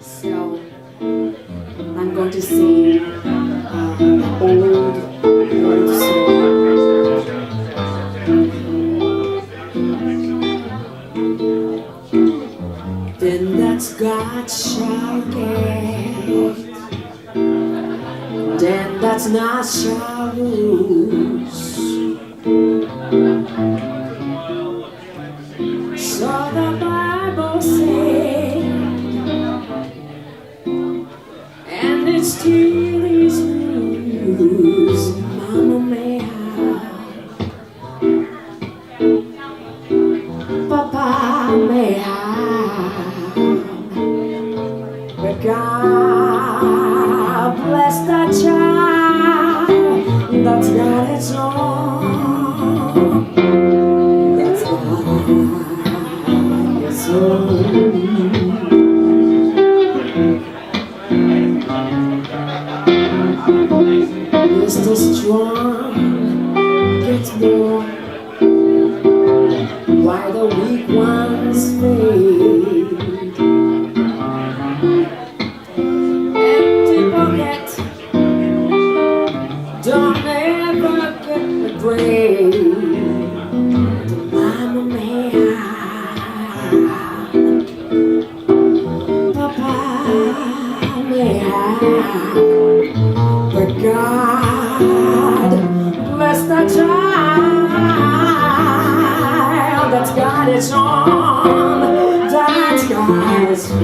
So I'm going to sing old song. Then that's God shall get, then that's not shall lose. So the Bible says, and it still is news. Mama may have, Papa may have, but God bless that child that's got its own. That's got its own. Yes, the strong gets more, while the weak ones fade. Empty pocket, don't ever get the grave. The mama may have, Papa may have, but God bless that child that's got its own, that's got its own.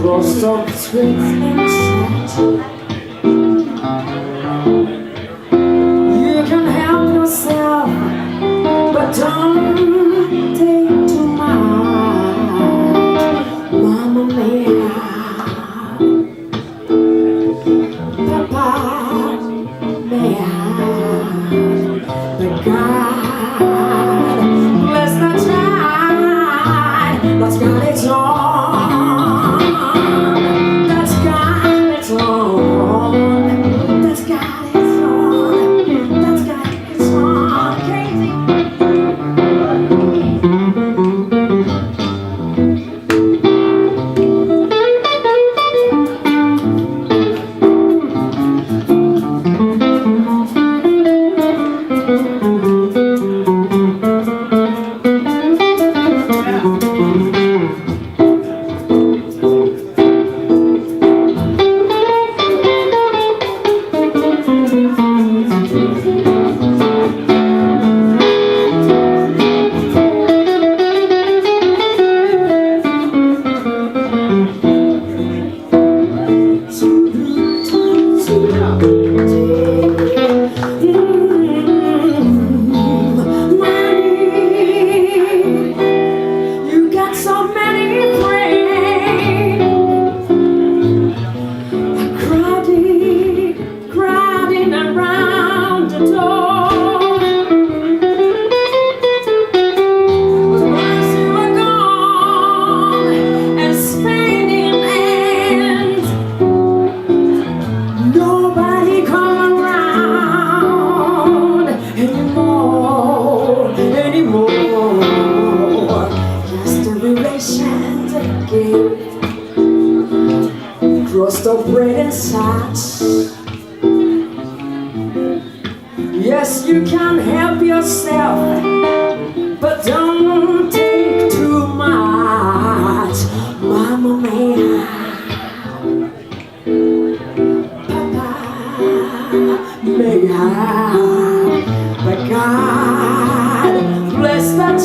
Cross up streets and such. You can help yourself, but don't take too much. Mama may have, Papa may have, but God bless the child that's got its own. Crust of bread and salt. Yes, you can help yourself, but don't take too much. Mama may have, Papa may have, but God bless the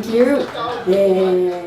Thank you. Yeah.